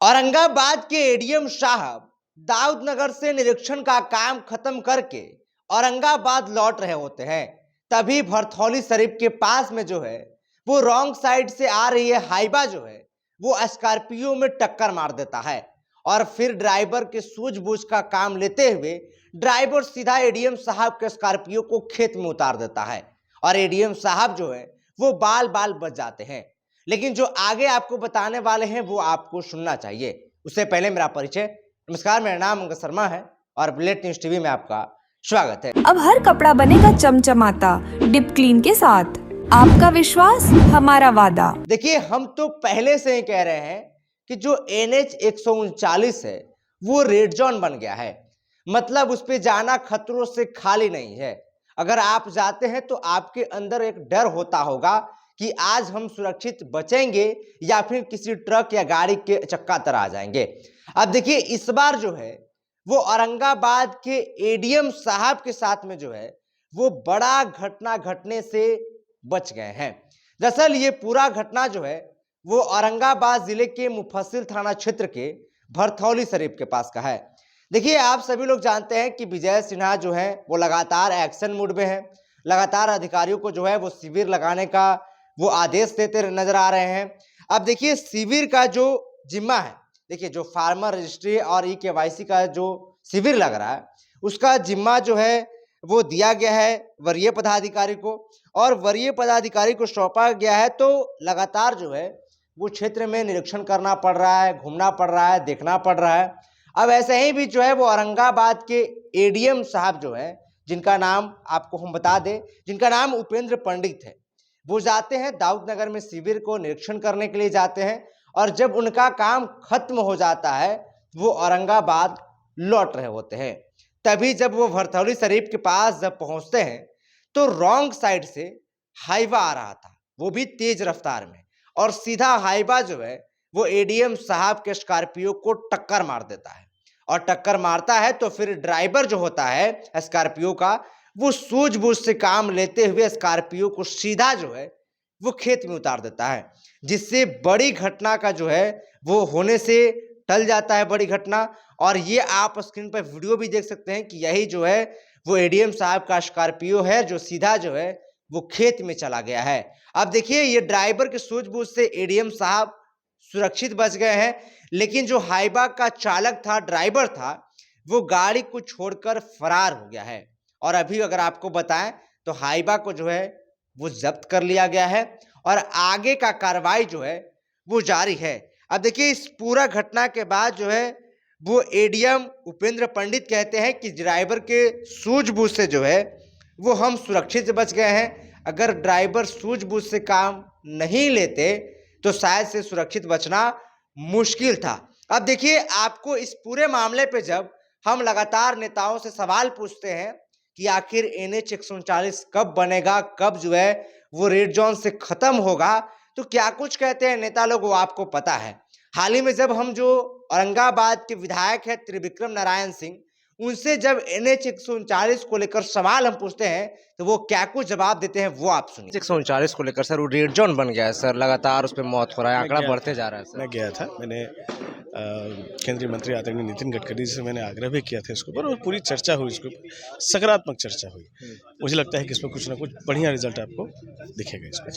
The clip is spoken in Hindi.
औरंगाबाद के एडीएम साहब दाऊदनगर से निरीक्षण का काम खत्म करके औरंगाबाद लौट रहे होते हैं। तभी भरथौली शरीफ के पास में जो है वो रॉन्ग साइड से आ रही है हाइबा जो है वो स्कॉर्पियो में टक्कर मार देता है और फिर ड्राइवर के सूझबूझ का काम लेते हुए ड्राइवर सीधा एडीएम साहब के स्कॉर्पियो को खेत में उतार देता है और एडीएम साहब जो है वो बाल बाल बच जाते हैं। लेकिन जो आगे आपको बताने वाले हैं वो आपको सुनना चाहिए। उससे पहले मेरा परिचय। नमस्कार, मेरा नाम अंगद शर्मा है और बुलेट न्यूज टीवी में आपका स्वागत है। अब हर कपड़ा बनेगा चमचमाता डिप क्लीन के साथ। आपका विश्वास हमारा वादा। देखिए, हम तो पहले से ही कह रहे हैं कि जो NH 139 है वो रेड जोन बन गया है। मतलब उस पे जाना खतरों से खाली नहीं है। अगर आप जाते हैं तो आपके अंदर एक डर होता होगा कि आज हम सुरक्षित बचेंगे या फिर किसी ट्रक या गाड़ी के चक्का तर आ जाएंगे। अब देखिए, इस बार जो है वो औरंगाबाद के एडीएम साहब के साथ में जो है वो बड़ा घटना घटने से बच गए हैं। दरअसल ये पूरा घटना जो है वो औरंगाबाद जिले के मुफस्सिल थाना क्षेत्र के भरथौली शरीफ के पास का है। देखिए, आप सभी लोग जानते हैं कि विजय सिन्हा जो है वो लगातार एक्शन मूड में है। लगातार अधिकारियों को जो है वो शिविर लगाने का वो आदेश देते नजर आ रहे हैं। अब देखिए, शिविर का जो जिम्मा है, देखिए जो फार्मर रजिस्ट्री और KYC का जो शिविर लग रहा है उसका जिम्मा जो है वो दिया गया है वरीय पदाधिकारी को और वरीय पदाधिकारी को सौंपा गया है। तो लगातार जो है वो क्षेत्र में निरीक्षण करना पड़ रहा है, घूमना पड़ रहा है, देखना पड़ रहा है। अब ऐसे ही भी जो है वो औरंगाबाद के एडीएम साहब जो है, जिनका नाम आपको हम बता दें, जिनका नाम उपेंद्र पंडित है, वो जाते हैं दाऊदनगर में शिविर को निरीक्षण करने के लिए जाते हैं और जब उनका काम खत्म हो जाता है वो औरंगाबाद लौट रहे होते हैं। तभी जब वो भरथौली शरीफ के पास जब पहुंचते हैं तो रॉन्ग साइड से हाइवा आ रहा था, वो भी तेज रफ्तार में, और सीधा हाइवा जो है वो एडीएम साहब के स्कॉर्पियो को टक्कर मार देता है। और टक्कर मारता है तो फिर ड्राइवर जो होता है स्कॉर्पियो का वो सूझबूझ से काम लेते हुए स्कॉर्पियो को सीधा जो है वो खेत में उतार देता है, जिससे बड़ी घटना का जो है वो होने से टल जाता है बड़ी घटना। और ये आप स्क्रीन पर वीडियो भी देख सकते हैं कि यही जो है वो एडीएम साहब का स्कॉर्पियो है जो सीधा जो है वो खेत में चला गया है। अब देखिए, ये ड्राइवर के सूझबूझ से एडीएम साहब सुरक्षित बच गए हैं, लेकिन जो हाइबा का चालक था, ड्राइवर था, वो गाड़ी को छोड़कर फरार हो गया है। और अभी अगर आपको बताएं तो हाइबा को जो है वो जब्त कर लिया गया है और आगे का कार्रवाई जो है वो जारी है। अब देखिए, इस पूरा घटना के बाद जो है वो एडीएम उपेंद्र पंडित कहते हैं कि ड्राइवर के सूझबूझ से जो है वो हम सुरक्षित बच गए हैं। अगर ड्राइवर सूझबूझ से काम नहीं लेते तो शायद से सुरक्षित बचना मुश्किल था। अब देखिए, आपको इस पूरे मामले पे जब हम लगातार नेताओं से सवाल पूछते हैं कि आखिर NH 139 कब बनेगा, कब जो है वो रेड जोन से खत्म होगा, तो क्या कुछ कहते हैं नेता लोग वो आपको पता है। हाल ही में जब हम जो औरंगाबाद के विधायक है त्रिविक्रम नारायण सिंह, उनसे जब NH 139 को लेकर सवाल हम पूछते हैं तो वो क्या कुछ जवाब देते हैं वो आप सुनिए। 139 को लेकर सर वो रेड जोन बन गया है सर, लगातार उस पर मौत हो रहा है, आंकड़ा बढ़ते जा रहा है सर। मैं गया था, मैंने केंद्रीय मंत्री आदरणीय नितिन गडकरी से मैंने आग्रह भी किया था इसके ऊपर और पूरी चर्चा हुई, इसके ऊपर सकारात्मक चर्चा हुई। मुझे लगता है कि इसमें कुछ ना कुछ बढ़िया रिजल्ट आपको दिखेगा इसमें।